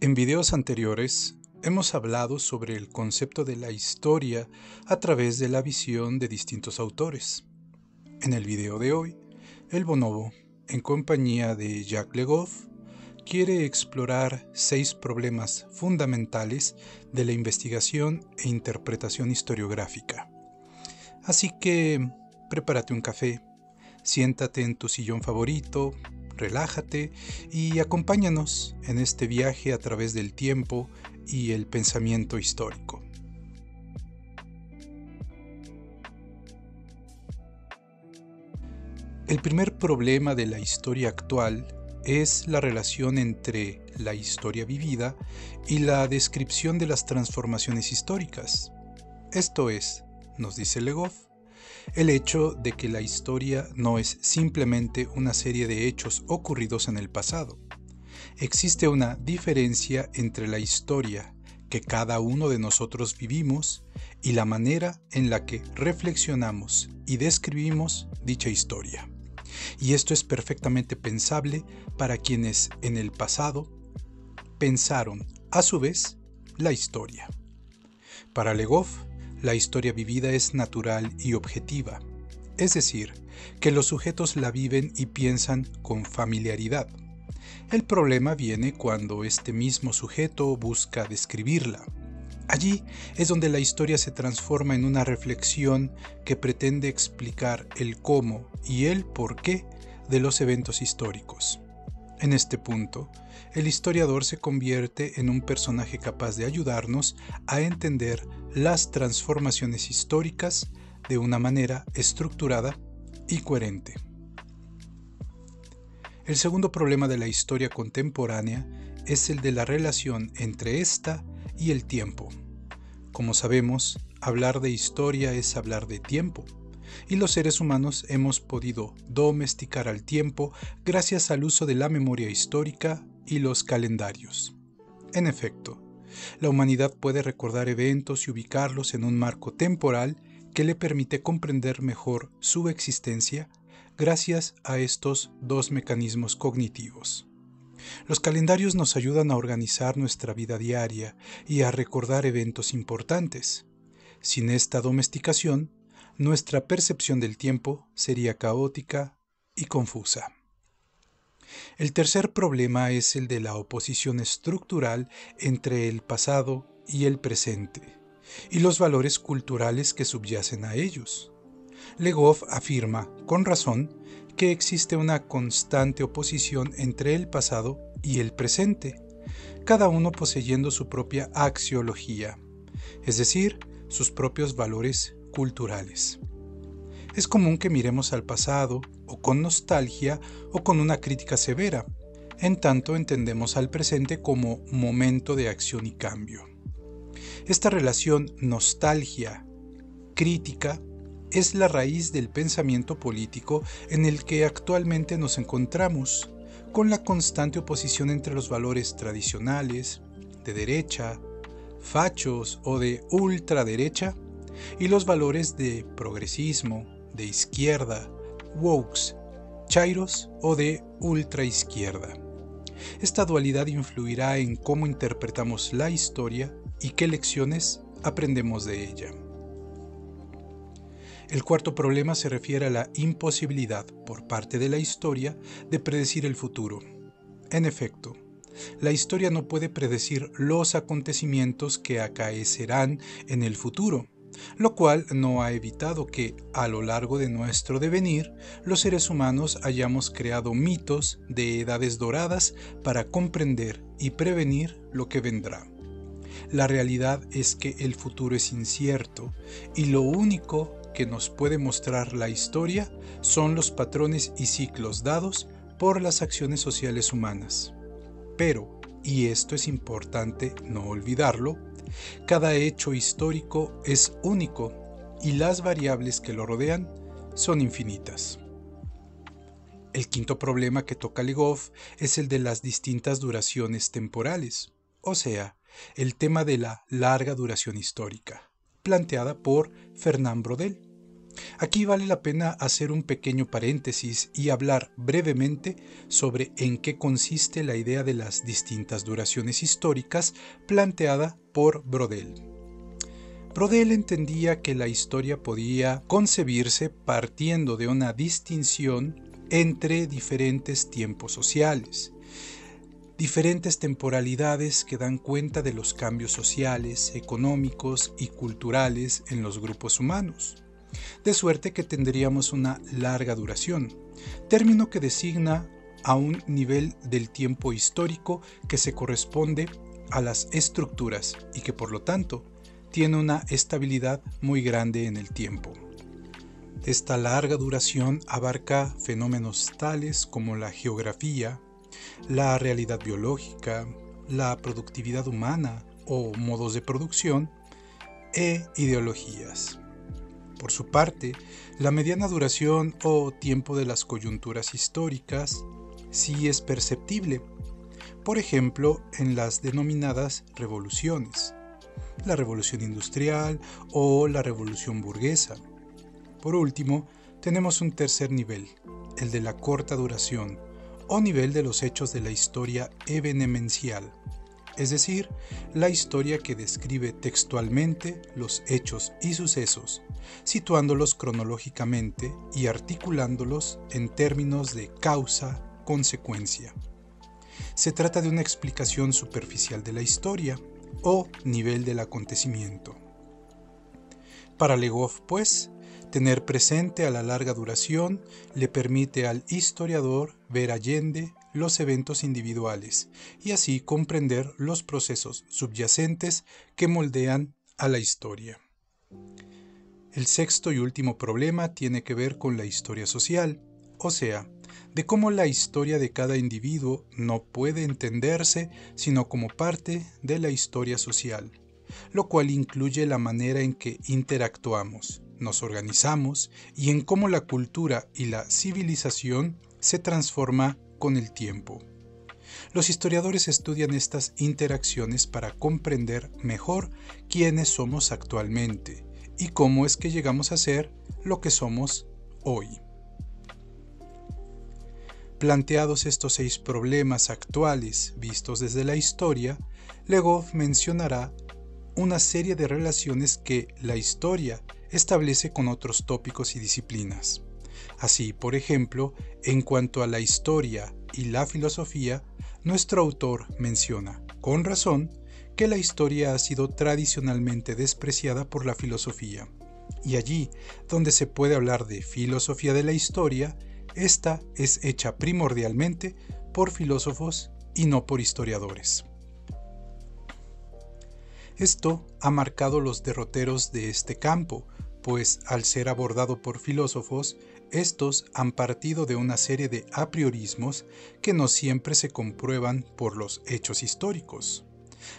En videos anteriores hemos hablado sobre el concepto de la historia a través de la visión de distintos autores. En el video de hoy, el bonobo, en compañía de Jacques Le Goff, quiere explorar 6 problemas fundamentales de la investigación e interpretación historiográfica. Así que prepárate un café, siéntate en tu sillón favorito, relájate y acompáñanos en este viaje a través del tiempo y el pensamiento histórico. El primer problema de la historia actual es la relación entre la historia vivida y la descripción de las transformaciones históricas. Esto es, nos dice Le Goff, el hecho de que la historia no es simplemente una serie de hechos ocurridos en el pasado. Existe una diferencia entre la historia que cada uno de nosotros vivimos y la manera en la que reflexionamos y describimos dicha historia. Y esto es perfectamente pensable para quienes en el pasado pensaron, a su vez, la historia. Para Le Goff, la historia vivida es natural y objetiva, es decir, que los sujetos la viven y piensan con familiaridad. El problema viene cuando este mismo sujeto busca describirla. Allí es donde la historia se transforma en una reflexión que pretende explicar el cómo y el por qué de los eventos históricos. En este punto, el historiador se convierte en un personaje capaz de ayudarnos a entender las transformaciones históricas de una manera estructurada y coherente. El segundo problema de la historia contemporánea es el de la relación entre esta y el tiempo. Como sabemos, hablar de historia es hablar de tiempo, y los seres humanos hemos podido domesticar al tiempo gracias al uso de la memoria histórica y los calendarios. En efecto, la humanidad puede recordar eventos y ubicarlos en un marco temporal que le permite comprender mejor su existencia gracias a estos dos mecanismos cognitivos. Los calendarios nos ayudan a organizar nuestra vida diaria y a recordar eventos importantes. Sin esta domesticación, nuestra percepción del tiempo sería caótica y confusa. El tercer problema es el de la oposición estructural entre el pasado y el presente, y los valores culturales que subyacen a ellos. Le Goff afirma, con razón, que existe una constante oposición entre el pasado y el presente, cada uno poseyendo su propia axiología, es decir, sus propios valores culturales. Es común que miremos al pasado o con nostalgia o con una crítica severa, en tanto entendemos al presente como momento de acción y cambio. Esta relación nostalgia-crítica es la raíz del pensamiento político en el que actualmente nos encontramos, con la constante oposición entre los valores tradicionales, de derecha, fachos o de ultraderecha, y los valores de progresismo, de izquierda, wokes, chairos o de ultraizquierda. Esta dualidad influirá en cómo interpretamos la historia y qué lecciones aprendemos de ella. El cuarto problema se refiere a la imposibilidad por parte de la historia de predecir el futuro. En efecto, la historia no puede predecir los acontecimientos que acaecerán en el futuro, lo cual no ha evitado que, a lo largo de nuestro devenir, los seres humanos hayamos creado mitos de edades doradas para comprender y prevenir lo que vendrá. La realidad es que el futuro es incierto y lo único que nos puede mostrar la historia son los patrones y ciclos dados por las acciones sociales humanas. Pero, y esto es importante no olvidarlo, cada hecho histórico es único y las variables que lo rodean son infinitas. El quinto problema que toca Le Goff es el de las distintas duraciones temporales, o sea, el tema de la larga duración histórica, planteada por Fernand Braudel. Aquí vale la pena hacer un pequeño paréntesis y hablar brevemente sobre en qué consiste la idea de las distintas duraciones históricas planteada por Brodel. Brodel entendía que la historia podía concebirse partiendo de una distinción entre diferentes tiempos sociales, diferentes temporalidades que dan cuenta de los cambios sociales, económicos y culturales en los grupos humanos, de suerte que tendríamos una larga duración, término que designa a un nivel del tiempo histórico que se corresponde a las estructuras y que por lo tanto tiene una estabilidad muy grande en el tiempo. Esta larga duración abarca fenómenos tales como la geografía, la realidad biológica, la productividad humana o modos de producción e ideologías. Por su parte, la mediana duración o tiempo de las coyunturas históricas sí es perceptible, por ejemplo, en las denominadas revoluciones, la revolución industrial o la revolución burguesa. Por último, tenemos un tercer nivel, el de la corta duración, o nivel de los hechos de la historia evenemencial, es decir, la historia que describe textualmente los hechos y sucesos, situándolos cronológicamente y articulándolos en términos de causa-consecuencia. Se trata de una explicación superficial de la historia, o nivel del acontecimiento. Para Legoff, pues, tener presente a la larga duración le permite al historiador ver allende los eventos individuales y así comprender los procesos subyacentes que moldean a la historia. El sexto y último problema tiene que ver con la historia social, o sea, de cómo la historia de cada individuo no puede entenderse sino como parte de la historia social, lo cual incluye la manera en que interactuamos, nos organizamos y en cómo la cultura y la civilización se transforma con el tiempo. Los historiadores estudian estas interacciones para comprender mejor quiénes somos actualmente y cómo es que llegamos a ser lo que somos hoy. Planteados estos 6 problemas actuales vistos desde la historia, Legoff mencionará una serie de relaciones que la historia establece con otros tópicos y disciplinas. Así, por ejemplo, en cuanto a la historia y la filosofía, nuestro autor menciona, con razón, que la historia ha sido tradicionalmente despreciada por la filosofía, y allí donde se puede hablar de filosofía de la historia, esta es hecha primordialmente por filósofos y no por historiadores. Esto ha marcado los derroteros de este campo, pues al ser abordado por filósofos, estos han partido de una serie de apriorismos que no siempre se comprueban por los hechos históricos.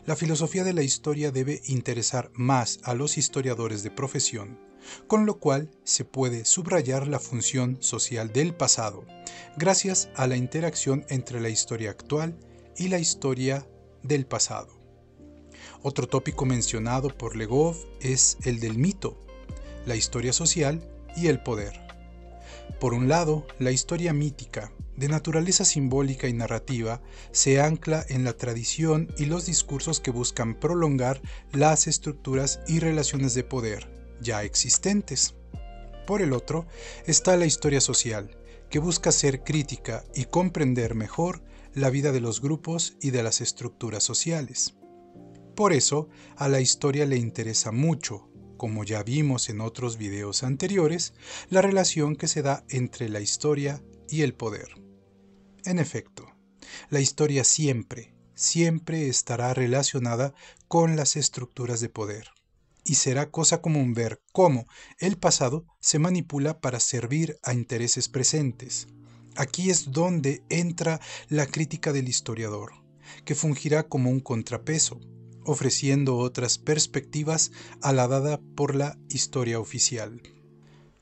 La filosofía de la historia debe interesar más a los historiadores de profesión, con lo cual se puede subrayar la función social del pasado, gracias a la interacción entre la historia actual y la historia del pasado. Otro tópico mencionado por Legoff es el del mito, la historia social y el poder. Por un lado, la historia mítica, de naturaleza simbólica y narrativa, se ancla en la tradición y los discursos que buscan prolongar las estructuras y relaciones de poder ya existentes. Por el otro, está la historia social, que busca ser crítica y comprender mejor la vida de los grupos y de las estructuras sociales. Por eso, a la historia le interesa mucho, como ya vimos en otros videos anteriores, la relación que se da entre la historia y el poder. En efecto, la historia siempre estará relacionada con las estructuras de poder, y será cosa común ver cómo el pasado se manipula para servir a intereses presentes. Aquí es donde entra la crítica del historiador, que fungirá como un contrapeso, ofreciendo otras perspectivas a la dada por la historia oficial.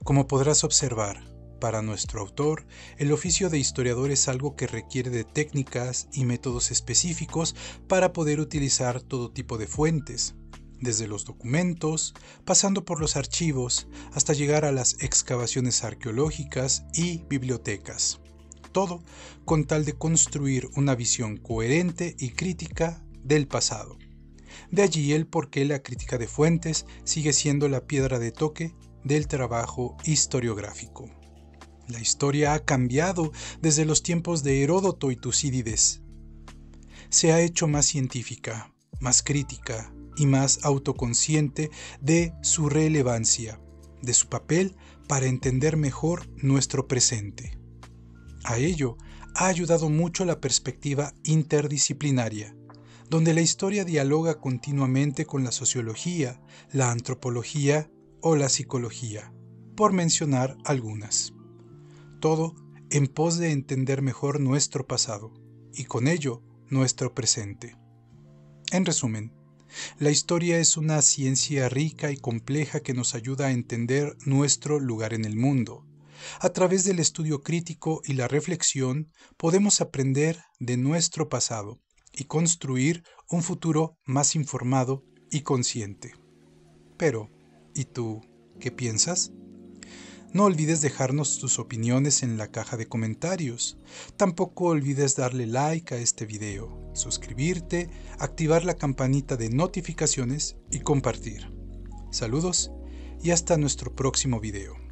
Como podrás observar, para nuestro autor, el oficio de historiador es algo que requiere de técnicas y métodos específicos para poder utilizar todo tipo de fuentes, desde los documentos, pasando por los archivos, hasta llegar a las excavaciones arqueológicas y bibliotecas. Todo con tal de construir una visión coherente y crítica del pasado. De allí el por qué la crítica de fuentes sigue siendo la piedra de toque del trabajo historiográfico. La historia ha cambiado desde los tiempos de Heródoto y Tucídides. Se ha hecho más científica, más crítica y más autoconsciente de su relevancia, de su papel para entender mejor nuestro presente. A ello ha ayudado mucho la perspectiva interdisciplinaria, donde la historia dialoga continuamente con la sociología, la antropología o la psicología, por mencionar algunas. Todo en pos de entender mejor nuestro pasado y con ello nuestro presente. En resumen, la historia es una ciencia rica y compleja que nos ayuda a entender nuestro lugar en el mundo. A través del estudio crítico y la reflexión podemos aprender de nuestro pasado y construir un futuro más informado y consciente. Pero, ¿y tú qué piensas? No olvides dejarnos tus opiniones en la caja de comentarios. Tampoco olvides darle like a este video, suscribirte, activar la campanita de notificaciones y compartir. Saludos y hasta nuestro próximo video.